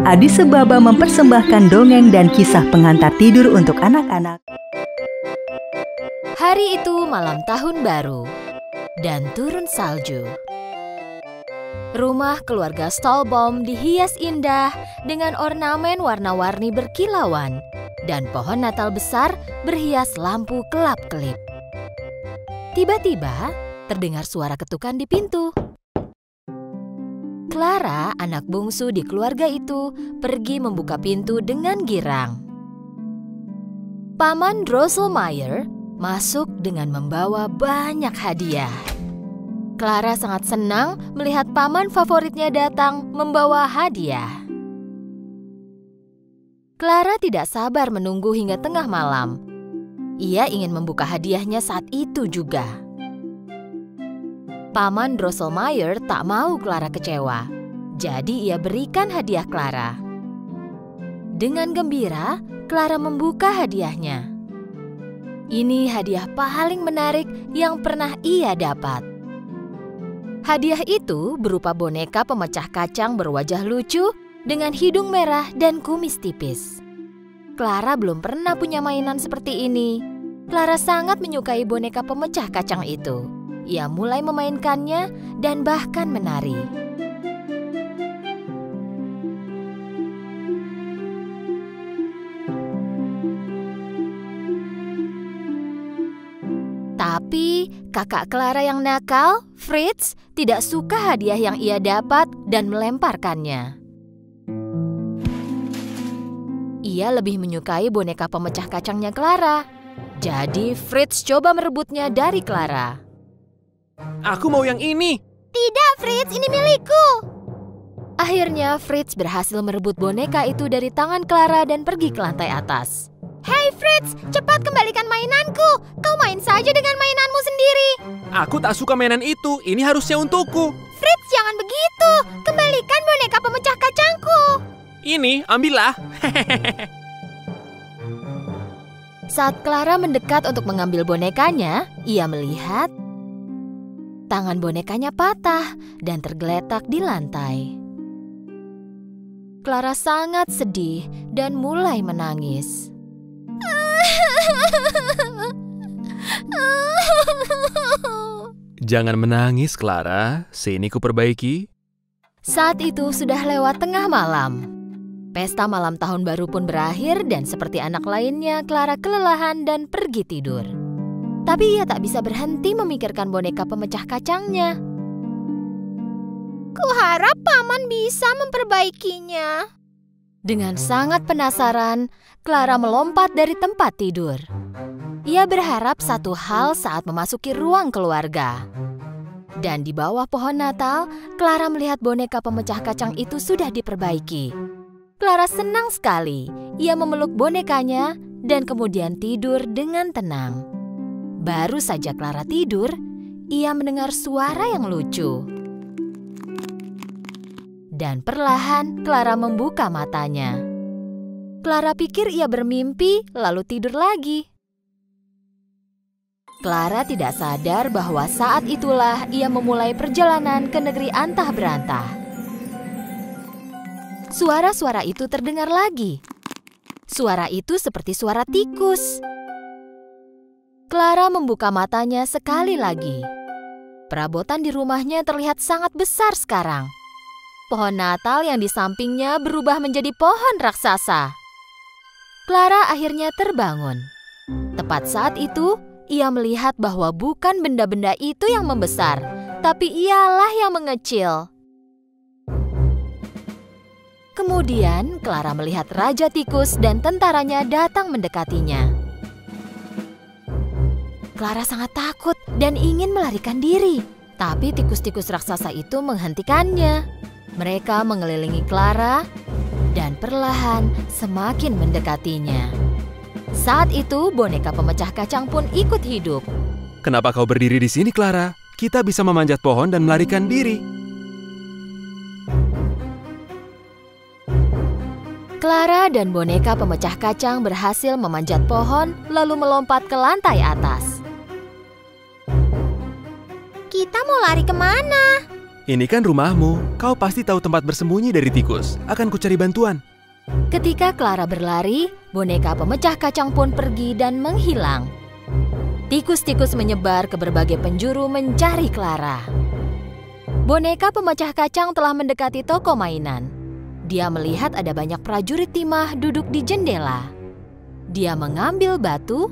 Adi Sebaba mempersembahkan dongeng dan kisah pengantar tidur untuk anak-anak. Hari itu malam tahun baru dan turun salju. Rumah keluarga Stolbaum dihias indah dengan ornamen warna-warni berkilauan dan pohon Natal besar berhias lampu kelap-kelip. Tiba-tiba terdengar suara ketukan di pintu. Clara, anak bungsu di keluarga itu, pergi membuka pintu dengan girang. Paman Drosselmeyer masuk dengan membawa banyak hadiah. Clara sangat senang melihat paman favoritnya datang membawa hadiah. Clara tidak sabar menunggu hingga tengah malam. Ia ingin membuka hadiahnya saat itu juga. Paman Drosselmeyer tak mau Clara kecewa, jadi ia berikan hadiah Clara. Dengan gembira, Clara membuka hadiahnya. Ini hadiah paling menarik yang pernah ia dapat. Hadiah itu berupa boneka pemecah kacang berwajah lucu dengan hidung merah dan kumis tipis. Clara belum pernah punya mainan seperti ini. Clara sangat menyukai boneka pemecah kacang itu. Ia mulai memainkannya dan bahkan menari. Tapi kakak Clara yang nakal, Fritz, tidak suka hadiah yang ia dapat dan melemparkannya. Ia lebih menyukai boneka pemecah kacangnya Clara. Jadi Fritz coba merebutnya dari Clara. Aku mau yang ini. Tidak, Fritz, ini milikku. Akhirnya Fritz berhasil merebut boneka itu dari tangan Clara dan pergi ke lantai atas. Hei Fritz, cepat kembalikan mainanku. Kau main saja dengan mainanmu sendiri. Aku tak suka mainan itu. Ini harusnya untukku. Fritz, jangan begitu. Kembalikan boneka pemecah kacangku. Ini, ambillah. Saat Clara mendekat untuk mengambil bonekanya, ia melihat tangan bonekanya patah dan tergeletak di lantai. Clara sangat sedih dan mulai menangis. Jangan menangis, Clara. Sini kuperbaiki. Saat itu sudah lewat tengah malam. Pesta malam tahun baru pun berakhir dan seperti anak lainnya, Clara kelelahan dan pergi tidur. Tapi ia tak bisa berhenti memikirkan boneka pemecah kacangnya. Kuharap paman bisa memperbaikinya. Dengan sangat penasaran, Clara melompat dari tempat tidur. Ia berharap satu hal saat memasuki ruang keluarga. Dan di bawah pohon Natal, Clara melihat boneka pemecah kacang itu sudah diperbaiki. Clara senang sekali. Ia memeluk bonekanya dan kemudian tidur dengan tenang. Baru saja Clara tidur, ia mendengar suara yang lucu. Dan perlahan Clara membuka matanya. Clara pikir ia bermimpi lalu tidur lagi. Clara tidak sadar bahwa saat itulah ia memulai perjalanan ke negeri antah berantah. Suara-suara itu terdengar lagi. Suara itu seperti suara tikus. Clara membuka matanya sekali lagi. Perabotan di rumahnya terlihat sangat besar sekarang. Pohon Natal yang di sampingnya berubah menjadi pohon raksasa. Clara akhirnya terbangun. Tepat saat itu, ia melihat bahwa bukan benda-benda itu yang membesar, tapi ialah yang mengecil. Kemudian, Clara melihat Raja Tikus dan tentaranya datang mendekatinya. Clara sangat takut dan ingin melarikan diri, tapi tikus-tikus raksasa itu menghentikannya. Mereka mengelilingi Clara dan perlahan semakin mendekatinya. Saat itu boneka pemecah kacang pun ikut hidup. Kenapa kau berdiri di sini, Clara? Kita bisa memanjat pohon dan melarikan diri. Clara dan boneka pemecah kacang berhasil memanjat pohon lalu melompat ke lantai atas. Kita mau lari kemana? Ini kan rumahmu. Kau pasti tahu tempat bersembunyi dari tikus. Akan kucari bantuan. Ketika Clara berlari, boneka pemecah kacang pun pergi dan menghilang. Tikus-tikus menyebar ke berbagai penjuru mencari Clara. Boneka pemecah kacang telah mendekati toko mainan. Dia melihat ada banyak prajurit timah duduk di jendela. Dia mengambil batu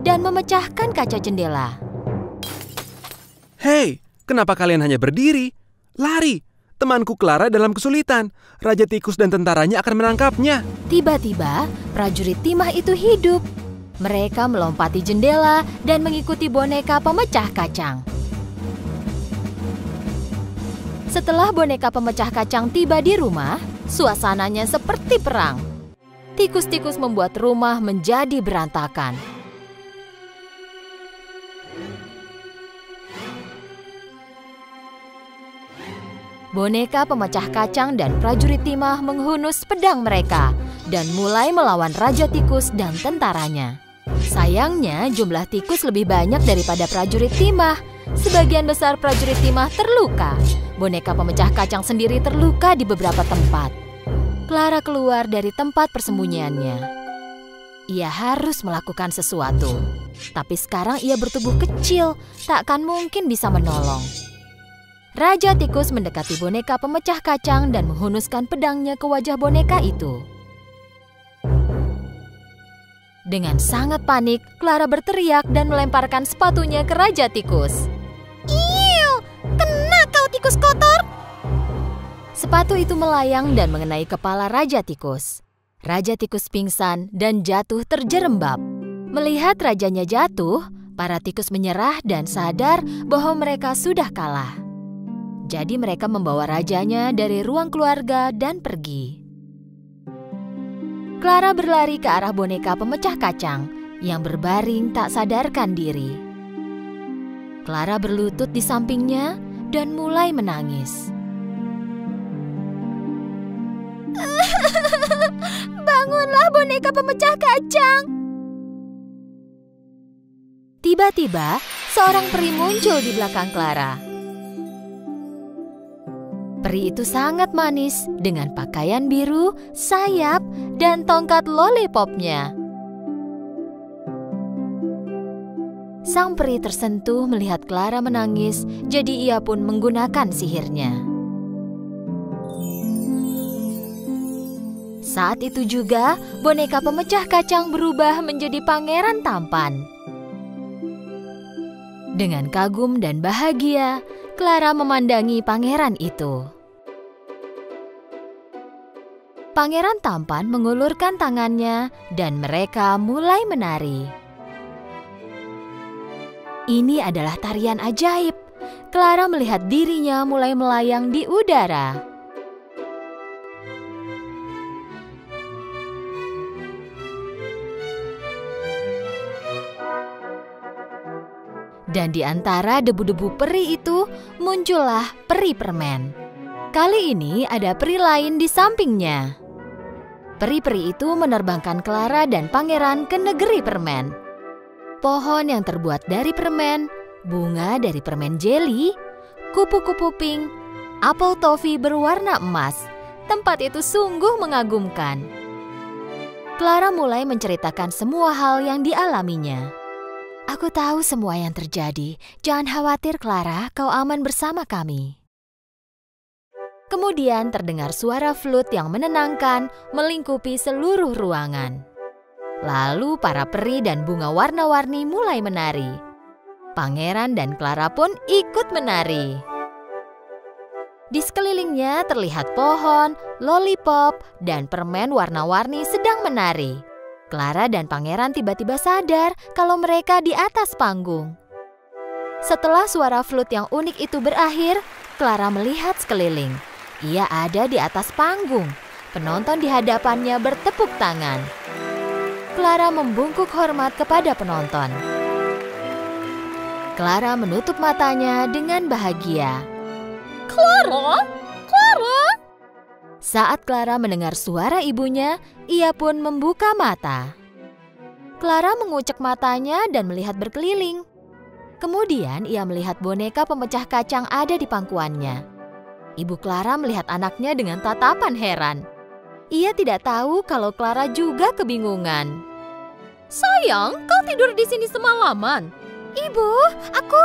dan memecahkan kaca jendela. Hei, kenapa kalian hanya berdiri? Lari! Temanku Clara dalam kesulitan. Raja tikus dan tentaranya akan menangkapnya. Tiba-tiba, prajurit timah itu hidup. Mereka melompati jendela dan mengikuti boneka pemecah kacang. Setelah boneka pemecah kacang tiba di rumah, suasananya seperti perang. Tikus-tikus membuat rumah menjadi berantakan. Boneka pemecah kacang dan prajurit timah menghunus pedang mereka dan mulai melawan Raja Tikus dan tentaranya. Sayangnya jumlah tikus lebih banyak daripada prajurit timah. Sebagian besar prajurit timah terluka. Boneka pemecah kacang sendiri terluka di beberapa tempat. Clara keluar dari tempat persembunyiannya. Ia harus melakukan sesuatu. Tapi sekarang ia bertubuh kecil, tak akan mungkin bisa menolong. Raja Tikus mendekati boneka pemecah kacang dan menghunuskan pedangnya ke wajah boneka itu. Dengan sangat panik, Clara berteriak dan melemparkan sepatunya ke Raja Tikus. "Iu, kena kau tikus kotor!" Sepatu itu melayang dan mengenai kepala Raja Tikus. Raja Tikus pingsan dan jatuh terjerembab. Melihat rajanya jatuh, para tikus menyerah dan sadar bahwa mereka sudah kalah. Jadi mereka membawa rajanya dari ruang keluarga dan pergi. Clara berlari ke arah boneka pemecah kacang yang berbaring tak sadarkan diri. Clara berlutut di sampingnya dan mulai menangis. "Bangunlah boneka pemecah kacang!" Tiba-tiba, seorang peri muncul di belakang Clara. Peri itu sangat manis dengan pakaian biru, sayap, dan tongkat lollipopnya. Sang peri tersentuh melihat Clara menangis, jadi ia pun menggunakan sihirnya. Saat itu juga, boneka pemecah kacang berubah menjadi pangeran tampan. Dengan kagum dan bahagia, Clara memandangi pangeran itu. Pangeran tampan mengulurkan tangannya dan mereka mulai menari. Ini adalah tarian ajaib. Clara melihat dirinya mulai melayang di udara. Dan di antara debu-debu peri itu muncullah peri permen. Kali ini ada peri lain di sampingnya. Peri-peri itu menerbangkan Clara dan pangeran ke negeri permen. Pohon yang terbuat dari permen, bunga dari permen jeli, kupu-kupu pink, apel toffee berwarna emas. Tempat itu sungguh mengagumkan. Clara mulai menceritakan semua hal yang dialaminya. "Aku tahu semua yang terjadi. Jangan khawatir, Clara, kau aman bersama kami." Kemudian terdengar suara flute yang menenangkan melingkupi seluruh ruangan. Lalu para peri dan bunga warna-warni mulai menari. Pangeran dan Clara pun ikut menari. Di sekelilingnya terlihat pohon, lollipop, dan permen warna-warni sedang menari. Clara dan pangeran tiba-tiba sadar kalau mereka di atas panggung. Setelah suara flute yang unik itu berakhir, Clara melihat sekeliling. Ia ada di atas panggung. Penonton di hadapannya bertepuk tangan. Clara membungkuk hormat kepada penonton. Clara menutup matanya dengan bahagia. "Clara! Clara!" Saat Clara mendengar suara ibunya, ia pun membuka mata. Clara mengucek matanya dan melihat berkeliling. Kemudian ia melihat boneka pemecah kacang ada di pangkuannya. Ibu Clara melihat anaknya dengan tatapan heran. Ia tidak tahu kalau Clara juga kebingungan. "Sayang, kau tidur di sini semalaman." "Ibu, aku,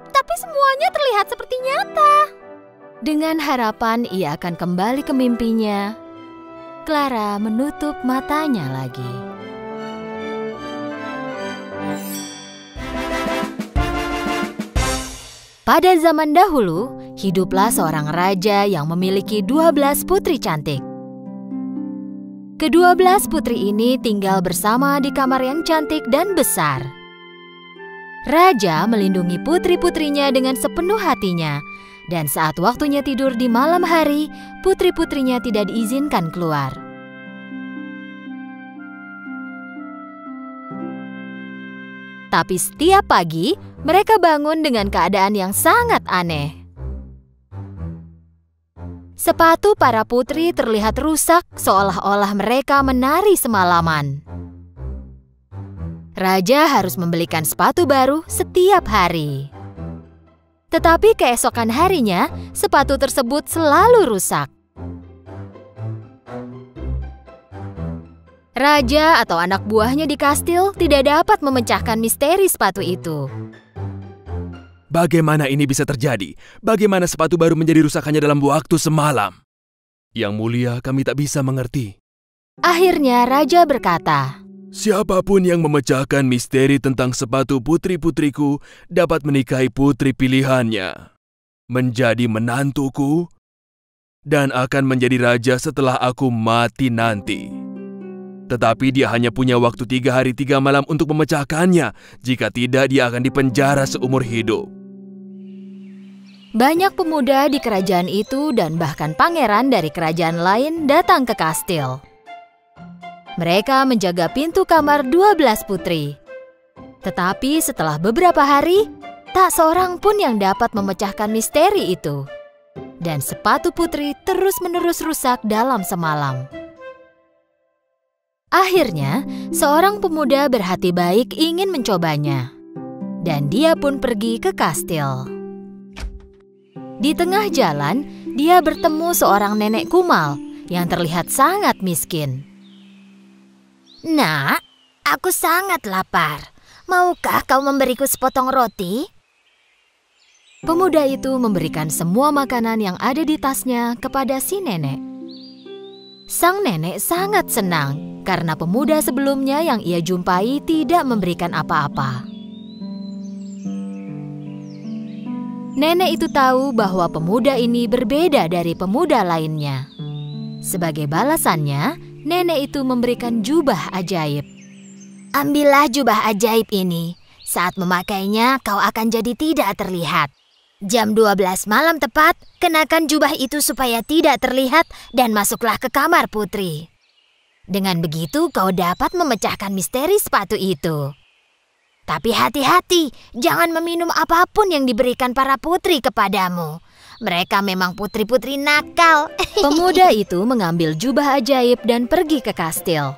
tapi semuanya terlihat seperti nyata." Dengan harapan ia akan kembali ke mimpinya, Clara menutup matanya lagi. Pada zaman dahulu, hiduplah seorang raja yang memiliki 12 putri cantik. Ke-12 putri ini tinggal bersama di kamar yang cantik dan besar. Raja melindungi putri-putrinya dengan sepenuh hatinya, dan saat waktunya tidur di malam hari, putri-putrinya tidak diizinkan keluar. Tapi setiap pagi, mereka bangun dengan keadaan yang sangat aneh. Sepatu para putri terlihat rusak seolah-olah mereka menari semalaman. Raja harus membelikan sepatu baru setiap hari. Tetapi keesokan harinya, sepatu tersebut selalu rusak. Raja atau anak buahnya di kastil tidak dapat memecahkan misteri sepatu itu. Bagaimana ini bisa terjadi? Bagaimana sepatu baru menjadi rusakannya dalam waktu semalam? Yang mulia, kami tak bisa mengerti. Akhirnya Raja berkata, "Siapapun yang memecahkan misteri tentang sepatu putri-putriku dapat menikahi putri pilihannya, menjadi menantuku, dan akan menjadi raja setelah aku mati nanti. Tetapi dia hanya punya waktu 3 hari 3 malam untuk memecahkannya. Jika tidak, dia akan dipenjara seumur hidup." Banyak pemuda di kerajaan itu dan bahkan pangeran dari kerajaan lain datang ke kastil. Mereka menjaga pintu kamar 12 putri. Tetapi setelah beberapa hari, tak seorang pun yang dapat memecahkan misteri itu. Dan sepatu putri terus-menerus rusak dalam semalam. Akhirnya, seorang pemuda berhati baik ingin mencobanya. Dan dia pun pergi ke kastil. Di tengah jalan, dia bertemu seorang nenek kumal yang terlihat sangat miskin. "Nak, aku sangat lapar. Maukah kau memberiku sepotong roti?" Pemuda itu memberikan semua makanan yang ada di tasnya kepada si nenek. Sang nenek sangat senang karena pemuda sebelumnya yang ia jumpai tidak memberikan apa-apa. Nenek itu tahu bahwa pemuda ini berbeda dari pemuda lainnya. Sebagai balasannya, nenek itu memberikan jubah ajaib. "Ambillah jubah ajaib ini. Saat memakainya, kau akan jadi tidak terlihat. Jam 12 malam tepat, kenakan jubah itu supaya tidak terlihat dan masuklah ke kamar putri. Dengan begitu, kau dapat memecahkan misteri sepatu itu. Tapi hati-hati, jangan meminum apapun yang diberikan para putri kepadamu. Mereka memang putri-putri nakal." Pemuda itu mengambil jubah ajaib dan pergi ke kastil.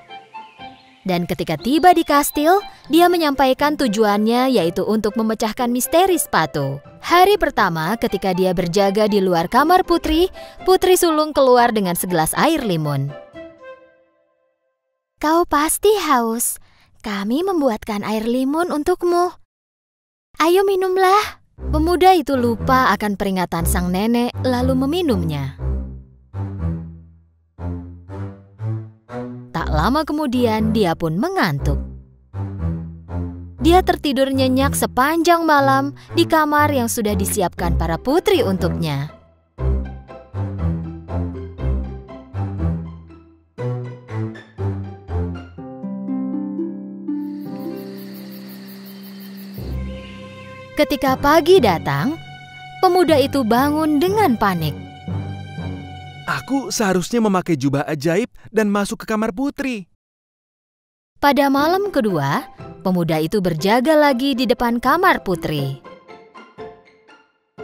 Dan ketika tiba di kastil, dia menyampaikan tujuannya yaitu untuk memecahkan misteri sepatu. Hari pertama ketika dia berjaga di luar kamar putri, Putri Sulung keluar dengan segelas air limun. "Kau pasti haus. Kami membuatkan air limun untukmu. Ayo minumlah." Pemuda itu lupa akan peringatan sang nenek lalu meminumnya. Tak lama kemudian dia pun mengantuk. Dia tertidur nyenyak sepanjang malam di kamar yang sudah disiapkan para putri untuknya. Ketika pagi datang, pemuda itu bangun dengan panik. Aku seharusnya memakai jubah ajaib dan masuk ke kamar putri. Pada malam kedua, pemuda itu berjaga lagi di depan kamar putri.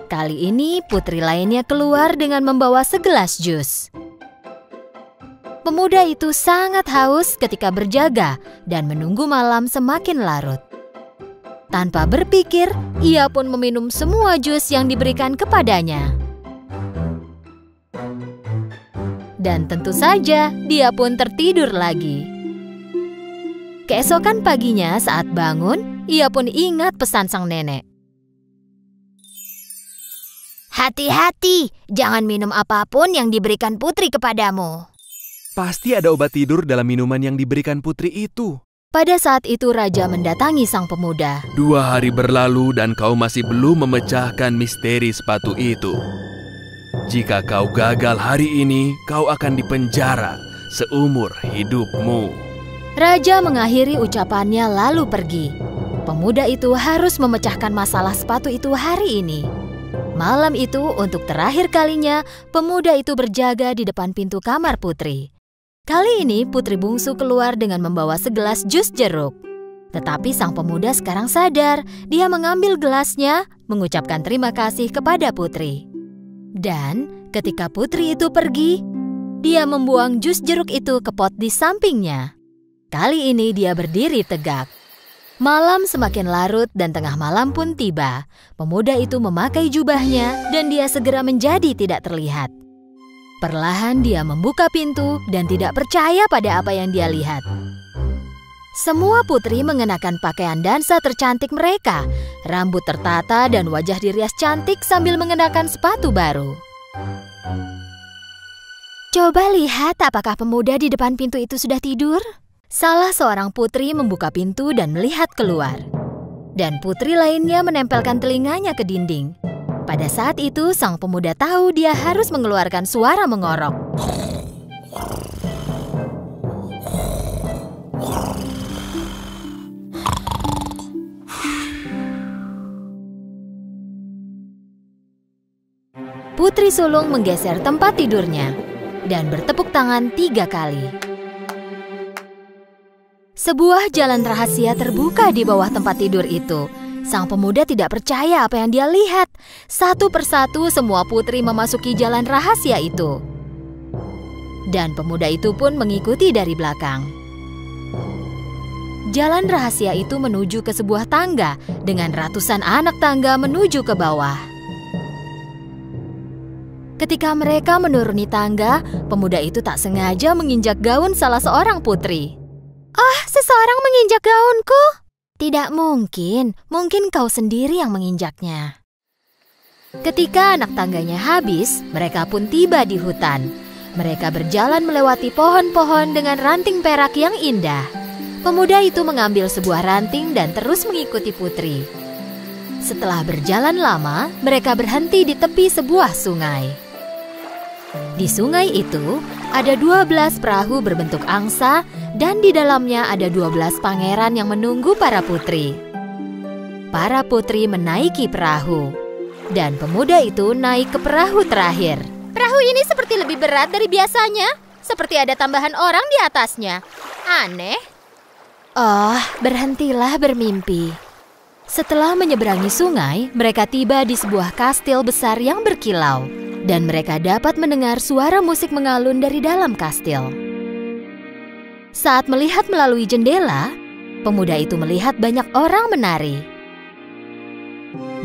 Kali ini putri lainnya keluar dengan membawa segelas jus. Pemuda itu sangat haus ketika berjaga dan menunggu malam semakin larut. Tanpa berpikir, ia pun meminum semua jus yang diberikan kepadanya. Dan tentu saja, dia pun tertidur lagi. Keesokan paginya saat bangun, ia pun ingat pesan sang nenek. Hati-hati, jangan minum apapun yang diberikan putri kepadamu. Pasti ada obat tidur dalam minuman yang diberikan putri itu. Pada saat itu raja mendatangi sang pemuda. 2 hari berlalu dan kau masih belum memecahkan misteri sepatu itu. Jika kau gagal hari ini, kau akan dipenjara seumur hidupmu. Raja mengakhiri ucapannya lalu pergi. Pemuda itu harus memecahkan masalah sepatu itu hari ini. Malam itu, untuk terakhir kalinya, pemuda itu berjaga di depan pintu kamar putri. Kali ini, putri bungsu keluar dengan membawa segelas jus jeruk. Tetapi sang pemuda sekarang sadar, dia mengambil gelasnya, mengucapkan terima kasih kepada putri. Dan ketika putri itu pergi, dia membuang jus jeruk itu ke pot di sampingnya. Kali ini dia berdiri tegak. Malam semakin larut dan tengah malam pun tiba. Pemuda itu memakai jubahnya dan dia segera menjadi tidak terlihat. Perlahan dia membuka pintu dan tidak percaya pada apa yang dia lihat. Semua putri mengenakan pakaian dansa tercantik mereka. Rambut tertata dan wajah dirias cantik sambil mengenakan sepatu baru. Coba lihat apakah pemuda di depan pintu itu sudah tidur? Salah seorang putri membuka pintu dan melihat keluar. Dan putri lainnya menempelkan telinganya ke dinding. Pada saat itu, sang pemuda tahu dia harus mengeluarkan suara mengorok. Putri sulung menggeser tempat tidurnya dan bertepuk tangan 3 kali. Sebuah jalan rahasia terbuka di bawah tempat tidur itu. Sang pemuda tidak percaya apa yang dia lihat. Satu persatu semua putri memasuki jalan rahasia itu. Dan pemuda itu pun mengikuti dari belakang. Jalan rahasia itu menuju ke sebuah tangga dengan ratusan anak tangga menuju ke bawah. Ketika mereka menuruni tangga, pemuda itu tak sengaja menginjak gaun salah seorang putri. Oh, seseorang menginjak gaunku. Tidak mungkin, mungkin kau sendiri yang menginjaknya. Ketika anak tangganya habis, mereka pun tiba di hutan. Mereka berjalan melewati pohon-pohon dengan ranting perak yang indah. Pemuda itu mengambil sebuah ranting dan terus mengikuti putri. Setelah berjalan lama, mereka berhenti di tepi sebuah sungai. Di sungai itu, ada 12 perahu berbentuk angsa dan di dalamnya ada 12 pangeran yang menunggu para putri. Para putri menaiki perahu dan pemuda itu naik ke perahu terakhir. Perahu ini seperti lebih berat dari biasanya. Seperti ada tambahan orang di atasnya. Aneh. Oh, berhentilah bermimpi. Setelah menyeberangi sungai, mereka tiba di sebuah kastil besar yang berkilau. Dan mereka dapat mendengar suara musik mengalun dari dalam kastil. Saat melihat melalui jendela, pemuda itu melihat banyak orang menari.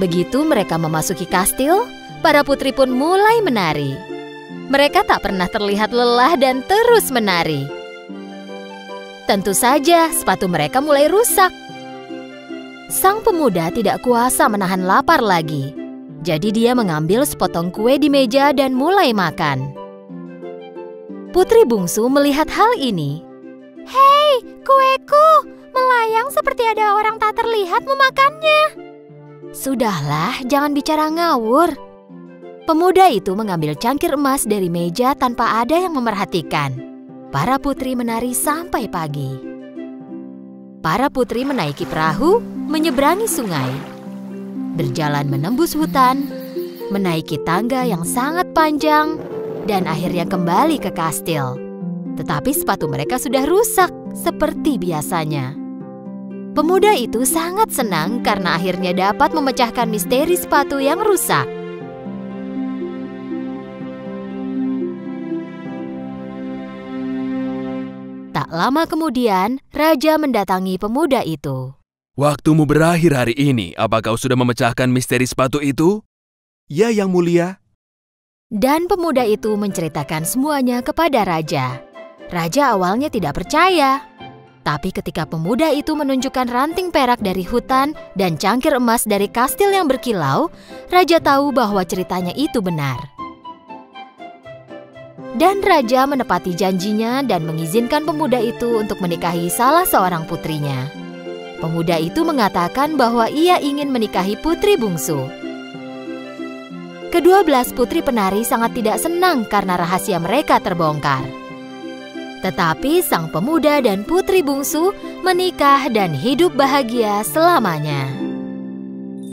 Begitu mereka memasuki kastil, para putri pun mulai menari. Mereka tak pernah terlihat lelah dan terus menari. Tentu saja sepatu mereka mulai rusak. Sang pemuda tidak kuasa menahan lapar lagi. Jadi dia mengambil sepotong kue di meja dan mulai makan. Putri bungsu melihat hal ini. Hei, kueku! Melayang seperti ada orang tak terlihat memakannya. Sudahlah, jangan bicara ngawur. Pemuda itu mengambil cangkir emas dari meja tanpa ada yang memerhatikan. Para putri menari sampai pagi. Para putri menaiki perahu, menyeberangi sungai. Berjalan menembus hutan, menaiki tangga yang sangat panjang, dan akhirnya kembali ke kastil. Tetapi sepatu mereka sudah rusak seperti biasanya. Pemuda itu sangat senang karena akhirnya dapat memecahkan misteri sepatu yang rusak. Tak lama kemudian, raja mendatangi pemuda itu. Waktumu berakhir hari ini. Apa kau sudah memecahkan misteri sepatu itu? Ya, Yang Mulia. Dan pemuda itu menceritakan semuanya kepada raja. Raja awalnya tidak percaya. Tapi ketika pemuda itu menunjukkan ranting perak dari hutan dan cangkir emas dari kastil yang berkilau, raja tahu bahwa ceritanya itu benar. Dan raja menepati janjinya dan mengizinkan pemuda itu untuk menikahi salah seorang putrinya. Pemuda itu mengatakan bahwa ia ingin menikahi putri bungsu. Kedua-belas putri penari sangat tidak senang karena rahasia mereka terbongkar. Tetapi sang pemuda dan putri bungsu menikah dan hidup bahagia selamanya.